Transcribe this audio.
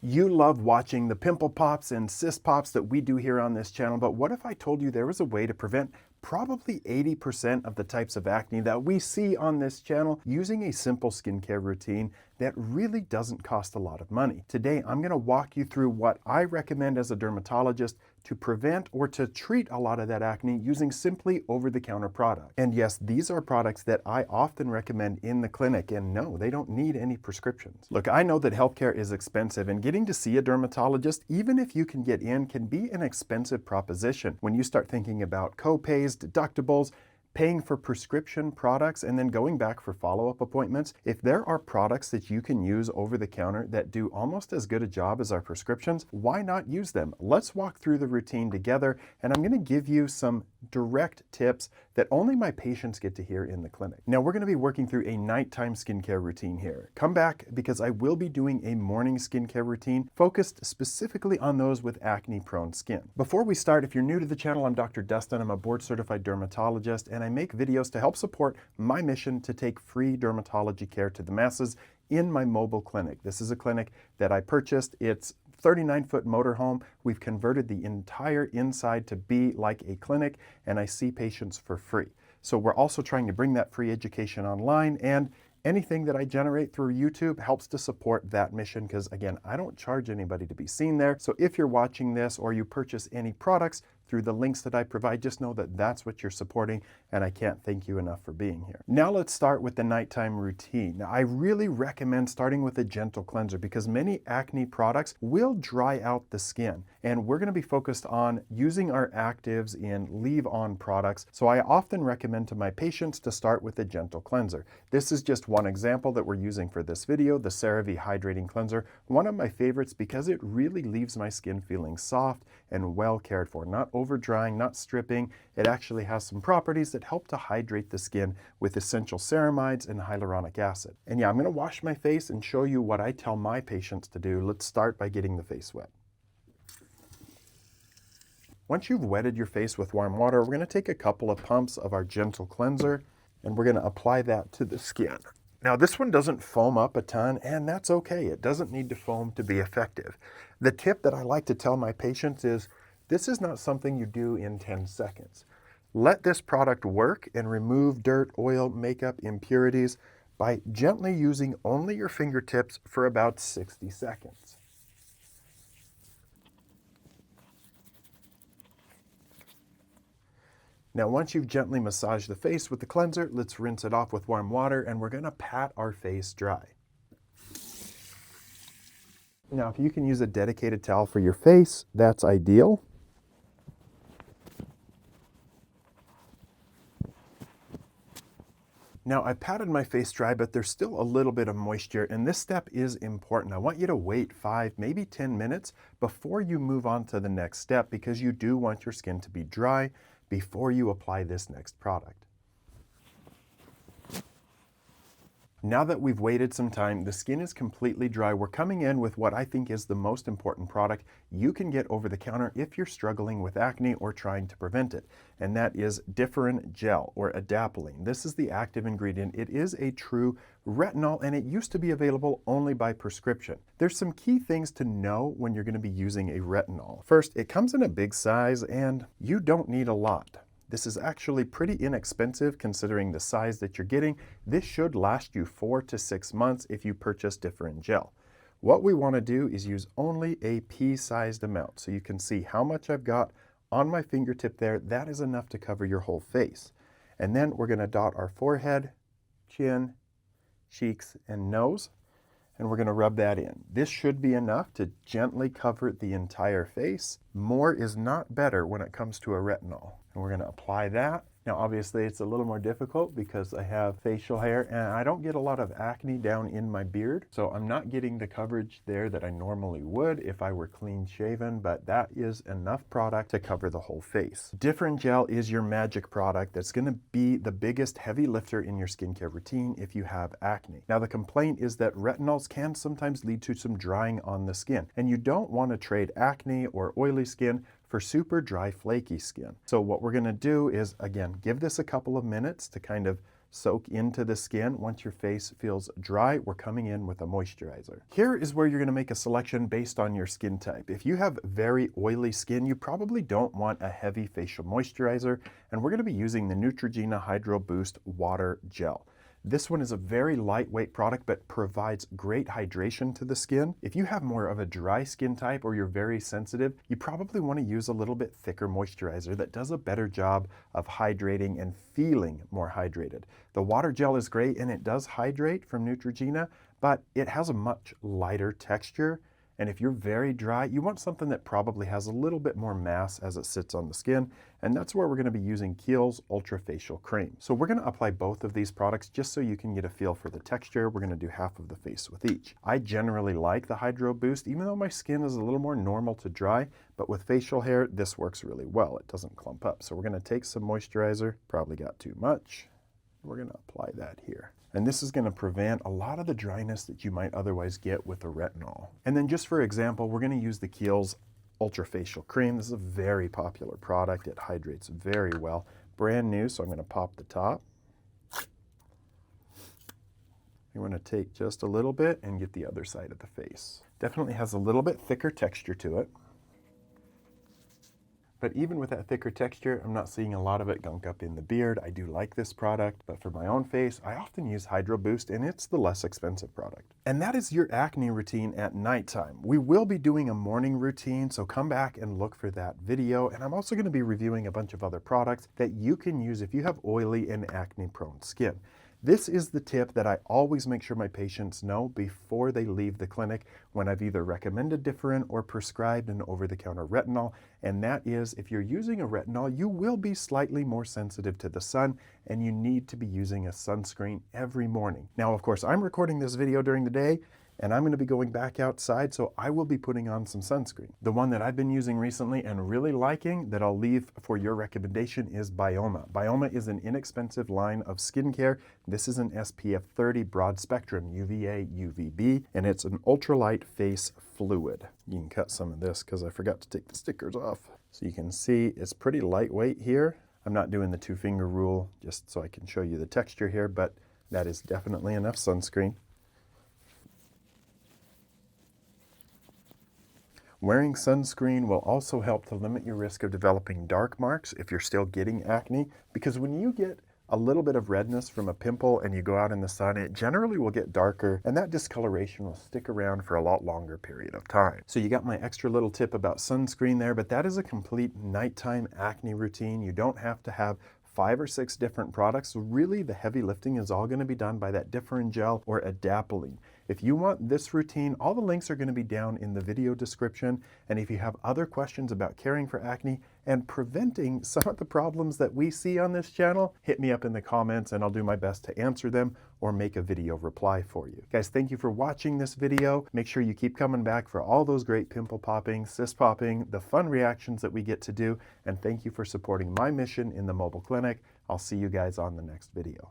You love watching the pimple pops and cyst pops that we do here on this channel, but what if I told you there was a way to prevent probably 80% of the types of acne that we see on this channel using a simple skincare routine that really doesn't cost a lot of money? Today, I'm going to walk you through what I recommend as a dermatologist to prevent or to treat a lot of that acne using simply over-the-counter products. And yes, these are products that I often recommend in the clinic, and no, they don't need any prescriptions. Look, I know that healthcare is expensive, and getting to see a dermatologist, even if you can get in, can be an expensive proposition when you start thinking about co-pays, deductibles, paying for prescription products, and then going back for follow-up appointments. If there are products that you can use over the counter that do almost as good a job as our prescriptions, why not use them? Let's walk through the routine together, and I'm going to give you some direct tips that only my patients get to hear in the clinic. Now, we're going to be working through a nighttime skincare routine here. Come back because I will be doing a morning skincare routine focused specifically on those with acne-prone skin. Before we start, if you're new to the channel, I'm Dr. Dustin. I'm a board-certified dermatologist, and I make videos to help support my mission to take free dermatology care to the masses in my mobile clinic. This is a clinic that I purchased. It's 39-foot motorhome. We've converted the entire inside to be like a clinic, and I see patients for free. So we're also trying to bring that free education online, and anything that I generate through YouTube helps to support that mission because, again, I don't charge anybody to be seen there. So if you're watching this or you purchase any products through the links that I provide, just know that that's what you're supporting, and I can't thank you enough for being here. Now let's start with the nighttime routine. Now, I really recommend starting with a gentle cleanser because many acne products will dry out the skin, and we're going to be focused on using our actives in leave-on products. So I often recommend to my patients to start with a gentle cleanser. This is just one example that we're using for this video, the CeraVe Hydrating Cleanser, one of my favorites because it really leaves my skin feeling soft and well cared for, not over drying, not stripping. It actually has some properties that help to hydrate the skin with essential ceramides and hyaluronic acid. And yeah, I'm going to wash my face and show you what I tell my patients to do. Let's start by getting the face wet. Once you've wetted your face with warm water, we're going to take a couple of pumps of our gentle cleanser and we're going to apply that to the skin. Now, this one doesn't foam up a ton, and that's okay. It doesn't need to foam to be effective. The tip that I like to tell my patients is this is not something you do in 10 seconds. Let this product work and remove dirt, oil, makeup, impurities by gently using only your fingertips for about 60 seconds. Now, once you've gently massaged the face with the cleanser, let's rinse it off with warm water, and we're going to pat our face dry. Now, if you can use a dedicated towel for your face, that's ideal. Now, I patted my face dry, but there's still a little bit of moisture, and this step is important. I want you to wait 5, maybe 10 minutes before you move on to the next step because you do want your skin to be dry before you apply this next product. Now that we've waited some time, the skin is completely dry. We're coming in with what I think is the most important product you can get over the counter if you're struggling with acne or trying to prevent it, and that is Differin Gel or adapalene. This is the active ingredient. It is a true retinol, and it used to be available only by prescription. There's some key things to know when you're going to be using a retinol. First, it comes in a big size, and you don't need a lot. This is actually pretty inexpensive considering the size that you're getting. This should last you 4 to 6 months if you purchase Differin Gel. What we want to do is use only a pea-sized amount. So you can see how much I've got on my fingertip there. That is enough to cover your whole face. And then we're going to dot our forehead, chin, cheeks, and nose. And we're going to rub that in. This should be enough to gently cover the entire face. More is not better when it comes to a retinol. And we're going to apply that. Now, obviously, it's a little more difficult because I have facial hair and I don't get a lot of acne down in my beard. So I'm not getting the coverage there that I normally would if I were clean shaven, but that is enough product to cover the whole face. Differin Gel is your magic product that's going to be the biggest heavy lifter in your skincare routine if you have acne. Now, the complaint is that retinols can sometimes lead to some drying on the skin, and you don't want to trade acne or oily skin for super dry, flaky skin. So what we're going to do is, again, give this a couple of minutes to kind of soak into the skin. Once your face feels dry, we're coming in with a moisturizer. Here is where you're going to make a selection based on your skin type. If you have very oily skin, you probably don't want a heavy facial moisturizer, and we're going to be using the Neutrogena Hydro Boost Water Gel. This one is a very lightweight product but provides great hydration to the skin. If you have more of a dry skin type or you're very sensitive, you probably want to use a little bit thicker moisturizer that does a better job of hydrating and feeling more hydrated. The water gel is great and it does hydrate from Neutrogena, but it has a much lighter texture. And if you're very dry, you want something that probably has a little bit more mass as it sits on the skin. And that's where we're going to be using Kiehl's Ultra Facial Cream. So we're going to apply both of these products just so you can get a feel for the texture. We're going to do half of the face with each. I generally like the Hydro Boost, even though my skin is a little more normal to dry. But with facial hair, this works really well. It doesn't clump up. So we're going to take some moisturizer. Probably got too much. We're going to apply that here. And this is going to prevent a lot of the dryness that you might otherwise get with a retinol. And then just for example, we're going to use the Kiehl's Ultra Facial Cream. This is a very popular product. It hydrates very well. Brand new, so I'm going to pop the top. You want to take just a little bit and get the other side of the face. Definitely has a little bit thicker texture to it. But even with that thicker texture, I'm not seeing a lot of it gunk up in the beard. I do like this product, but for my own face, I often use Hydro Boost, and it's the less expensive product. And that is your acne routine at nighttime. We will be doing a morning routine, so come back and look for that video. And I'm also going to be reviewing a bunch of other products that you can use if you have oily and acne-prone skin. This is the tip that I always make sure my patients know before they leave the clinic when I've either recommended Differin or prescribed an over-the-counter retinol, and that is if you're using a retinol, you will be slightly more sensitive to the sun and you need to be using a sunscreen every morning. Now, of course, I'm recording this video during the day and I'm going to be going back outside, so I will be putting on some sunscreen. The one that I've been using recently and really liking that I'll leave for your recommendation is Bioma. Bioma is an inexpensive line of skincare. This is an SPF 30 broad spectrum UVA, UVB, and it's an ultralight face fluid. You can cut some of this because I forgot to take the stickers off. So you can see it's pretty lightweight here. I'm not doing the 2-finger rule just so I can show you the texture here, but that is definitely enough sunscreen. Wearing sunscreen will also help to limit your risk of developing dark marks if you're still getting acne, because when you get a little bit of redness from a pimple and you go out in the sun, it generally will get darker and that discoloration will stick around for a lot longer period of time. So you got my extra little tip about sunscreen there, but that is a complete nighttime acne routine. You don't have to have 5 or 6 different products. So really the heavy lifting is all going to be done by that Differin Gel or adapalene. If you want this routine, all the links are going to be down in the video description. And if you have other questions about caring for acne and preventing some of the problems that we see on this channel, hit me up in the comments and I'll do my best to answer them or make a video reply for you. Guys, thank you for watching this video. Make sure you keep coming back for all those great pimple popping, cyst popping, the fun reactions that we get to do. And thank you for supporting my mission in the mobile clinic. I'll see you guys on the next video.